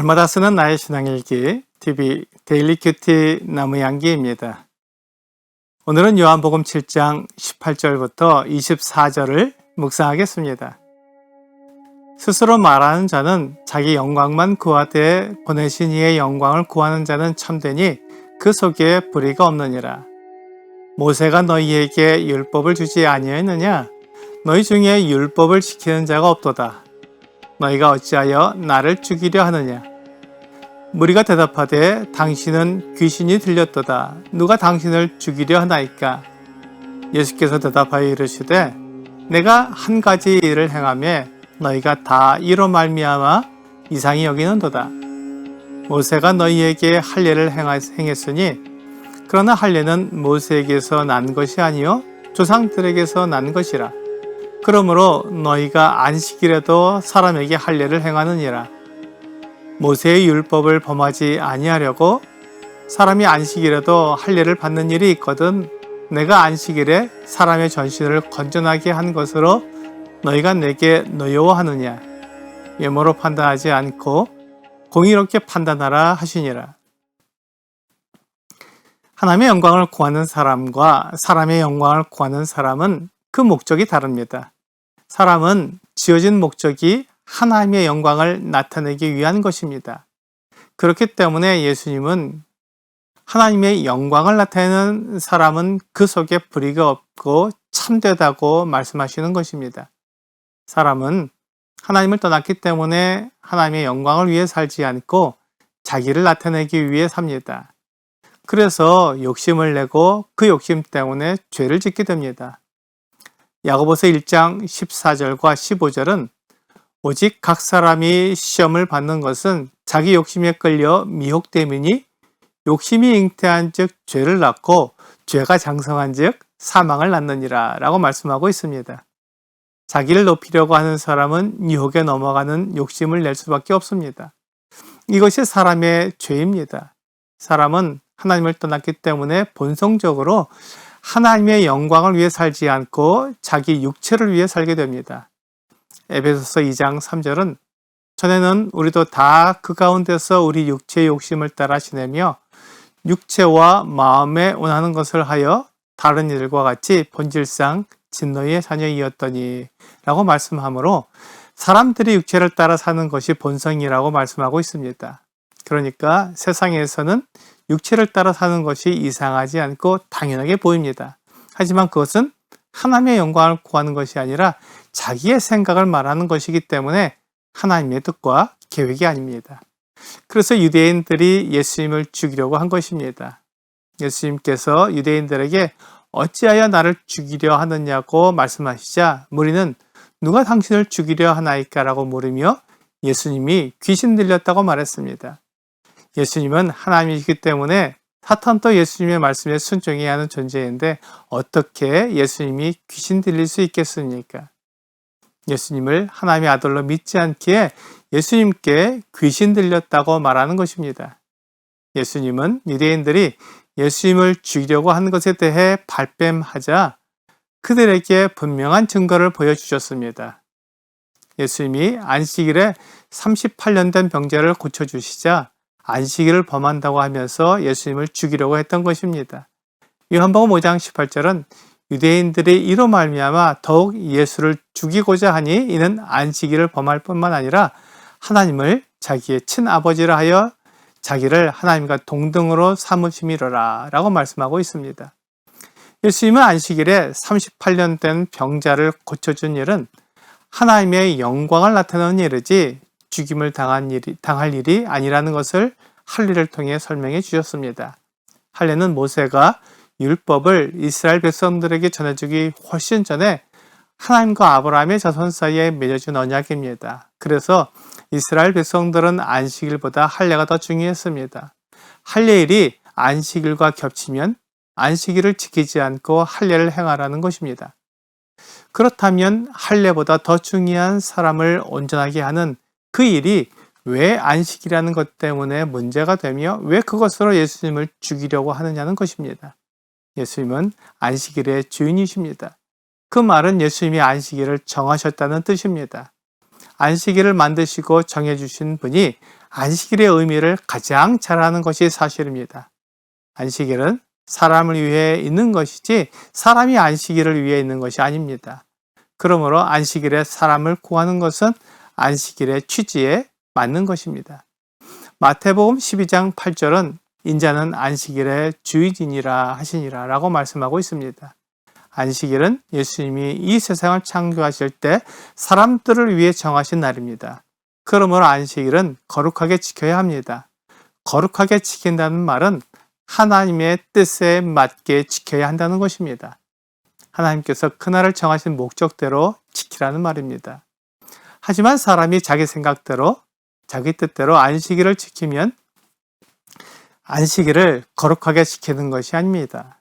날마다 쓰는 나의 신앙일기 TV 데일리 큐티 나무양기입니다. 오늘은 요한복음 7장 18절부터 24절을 묵상하겠습니다. 스스로 말하는 자는 자기 영광만 구하되 보내신 이의 영광을 구하는 자는 참되니 그 속에 불의가 없느니라. 모세가 너희에게 율법을 주지 아니하였느냐? 너희 중에 율법을 지키는 자가 없도다. 너희가 어찌하여 나를 죽이려 하느냐? 무리가 대답하되 당신은 귀신이 들렸도다. 누가 당신을 죽이려 하나이까? 예수께서 대답하여 이르시되 내가 한 가지 일을 행하며 너희가 다 이로 말미암아 이상히 여기는도다. 모세가 너희에게 할례를 행했으니 그러나 할례는 모세에게서 난 것이 아니요 조상들에게서 난 것이라. 그러므로 너희가 안식일에도 사람에게 할례를 행하느니라. 모세의 율법을 범하지 아니하려고 사람이 안식일에도 할례를 받는 일이 있거든 내가 안식일에 사람의 전신을 건전하게 한 것으로 너희가 내게 노여워하느냐? 외모로 판단하지 않고 공의롭게 판단하라 하시니라. 하나님의 영광을 구하는 사람과 사람의 영광을 구하는 사람은 그 목적이 다릅니다. 사람은 지어진 목적이 하나님의 영광을 나타내기 위한 것입니다. 그렇기 때문에 예수님은 하나님의 영광을 나타내는 사람은 그 속에 불의가 없고 참되다고 말씀하시는 것입니다. 사람은 하나님을 떠났기 때문에 하나님의 영광을 위해 살지 않고 자기를 나타내기 위해 삽니다. 그래서 욕심을 내고 그 욕심 때문에 죄를 짓게 됩니다. 야고보서 1장 14절과 15절은 오직 각 사람이 시험을 받는 것은 자기 욕심에 끌려 미혹됨이니 욕심이 잉태한 즉 죄를 낳고 죄가 장성한 즉 사망을 낳느니라 라고 말씀하고 있습니다. 자기를 높이려고 하는 사람은 유혹에 넘어가는 욕심을 낼 수밖에 없습니다. 이것이 사람의 죄입니다. 사람은 하나님을 떠났기 때문에 본성적으로 하나님의 영광을 위해 살지 않고 자기 육체를 위해 살게 됩니다. 에베소서 2장 3절은 전에는 우리도 다 그 가운데서 우리 육체의 욕심을 따라 지내며 육체와 마음에 원하는 것을 하여 다른 이들과 같이 본질상 진노의 자녀이었더니 라고 말씀하므로 사람들이 육체를 따라 사는 것이 본성이라고 말씀하고 있습니다. 그러니까 세상에서는 육체를 따라 사는 것이 이상하지 않고 당연하게 보입니다. 하지만 그것은 하나님의 영광을 구하는 것이 아니라 자기의 생각을 말하는 것이기 때문에 하나님의 뜻과 계획이 아닙니다. 그래서 유대인들이 예수님을 죽이려고 한 것입니다. 예수님께서 유대인들에게 어찌하여 나를 죽이려 하느냐고 말씀하시자 무리는 누가 당신을 죽이려 하나이까? 라고 물으며 예수님이 귀신 들렸다고 말했습니다. 예수님은 하나님이시기 때문에 사탄도 예수님의 말씀에 순종해야 하는 존재인데 어떻게 예수님이 귀신 들릴 수 있겠습니까? 예수님을 하나님의 아들로 믿지 않기에 예수님께 귀신 들렸다고 말하는 것입니다. 예수님은 유대인들이 예수님을 죽이려고 한 것에 대해 발뺌하자 그들에게 분명한 증거를 보여주셨습니다. 예수님이 안식일에 38년 된 병자를 고쳐주시자 안식일을 범한다고 하면서 예수님을 죽이려고 했던 것입니다. 요한복음 5장 18절은 유대인들이 이로 말미암아 더욱 예수를 죽이고자 하니 이는 안식일을 범할 뿐만 아니라 하나님을 자기의 친아버지라 하여 자기를 하나님과 동등으로 삼으심이로라 라고 말씀하고 있습니다. 예수님은 안식일에 38년 된 병자를 고쳐준 일은 하나님의 영광을 나타내는 일이지 죽임을 당할 일이 아니라는 것을 할례를 통해 설명해 주셨습니다. 할례는 모세가 율법을 이스라엘 백성들에게 전해주기 훨씬 전에 하나님과 아브라함의 자손 사이에 맺어준 언약입니다. 그래서 이스라엘 백성들은 안식일보다 할례가 더 중요했습니다. 할례일이 안식일과 겹치면 안식일을 지키지 않고 할례를 행하라는 것입니다. 그렇다면 할례보다 더 중요한 사람을 온전하게 하는 그 일이 왜 안식이라는 것 때문에 문제가 되며 왜 그것으로 예수님을 죽이려고 하느냐는 것입니다. 예수님은 안식일의 주인이십니다. 그 말은 예수님이 안식일을 정하셨다는 뜻입니다. 안식일을 만드시고 정해주신 분이 안식일의 의미를 가장 잘 아는 것이 사실입니다. 안식일은 사람을 위해 있는 것이지 사람이 안식일을 위해 있는 것이 아닙니다. 그러므로 안식일에 사람을 구하는 것은 안식일의 취지에 맞는 것입니다. 마태복음 12장 8절은 인자는 안식일의 주인이라 하시니라 라고 말씀하고 있습니다. 안식일은 예수님이 이 세상을 창조하실 때 사람들을 위해 정하신 날입니다. 그러므로 안식일은 거룩하게 지켜야 합니다. 거룩하게 지킨다는 말은 하나님의 뜻에 맞게 지켜야 한다는 것입니다. 하나님께서 그날을 정하신 목적대로 지키라는 말입니다. 하지만 사람이 자기 생각대로, 자기 뜻대로 안식일을 지키면 안식일을 거룩하게 지키는 것이 아닙니다.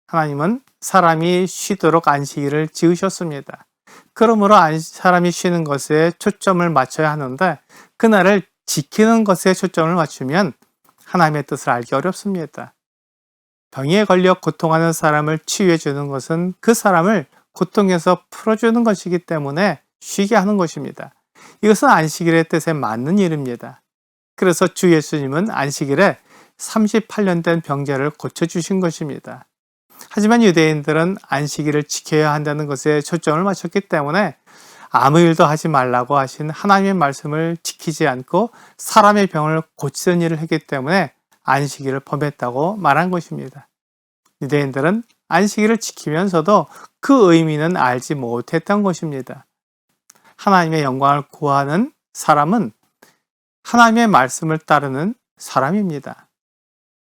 하나님은 사람이 쉬도록 안식일을 지으셨습니다. 그러므로 사람이 쉬는 것에 초점을 맞춰야 하는데 그날을 지키는 것에 초점을 맞추면 하나님의 뜻을 알기 어렵습니다. 병에 걸려 고통하는 사람을 치유해 주는 것은 그 사람을 고통에서 풀어주는 것이기 때문에 쉬게 하는 것입니다. 이것은 안식일의 뜻에 맞는 일입니다. 그래서 주 예수님은 안식일에 38년 된 병자를 고쳐주신 것입니다. 하지만 유대인들은 안식일을 지켜야 한다는 것에 초점을 맞췄기 때문에 아무 일도 하지 말라고 하신 하나님의 말씀을 지키지 않고 사람의 병을 고치는 일을 했기 때문에 안식일을 범했다고 말한 것입니다. 유대인들은 안식일을 지키면서도 그 의미는 알지 못했던 것입니다. 하나님의 영광을 구하는 사람은 하나님의 말씀을 따르는 사람입니다.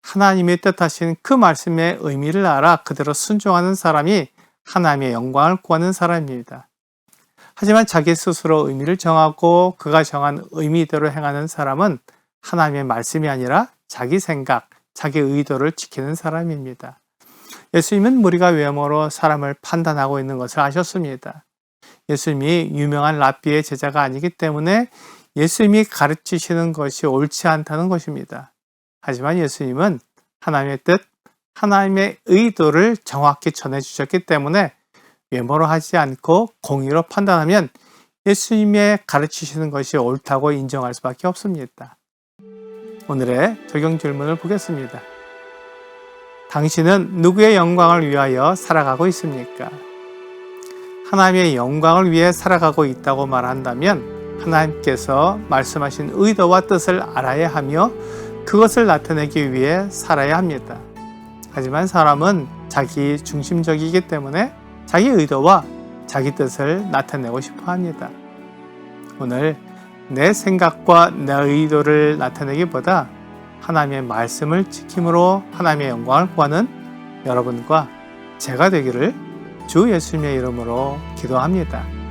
하나님이 뜻하신 그 말씀의 의미를 알아 그대로 순종하는 사람이 하나님의 영광을 구하는 사람입니다. 하지만 자기 스스로 의미를 정하고 그가 정한 의미대로 행하는 사람은 하나님의 말씀이 아니라 자기 생각, 자기 의도를 지키는 사람입니다. 예수님은 무리가 외모로 사람을 판단하고 있는 것을 아셨습니다. 예수님이 유명한 랍비의 제자가 아니기 때문에 예수님이 가르치시는 것이 옳지 않다는 것입니다. 하지만 예수님은 하나님의 뜻, 하나님의 의도를 정확히 전해주셨기 때문에 외모로 하지 않고 공의로 판단하면 예수님의 가르치시는 것이 옳다고 인정할 수밖에 없습니다. 오늘의 적용 질문을 보겠습니다. 당신은 누구의 영광을 위하여 살아가고 있습니까? 하나님의 영광을 위해 살아가고 있다고 말한다면 하나님께서 말씀하신 의도와 뜻을 알아야 하며 그것을 나타내기 위해 살아야 합니다. 하지만 사람은 자기 중심적이기 때문에 자기 의도와 자기 뜻을 나타내고 싶어 합니다. 오늘 내 생각과 내 의도를 나타내기보다 하나님의 말씀을 지킴으로 하나님의 영광을 구하는 여러분과 제가 되기를 주 예수님의 이름으로 기도합니다.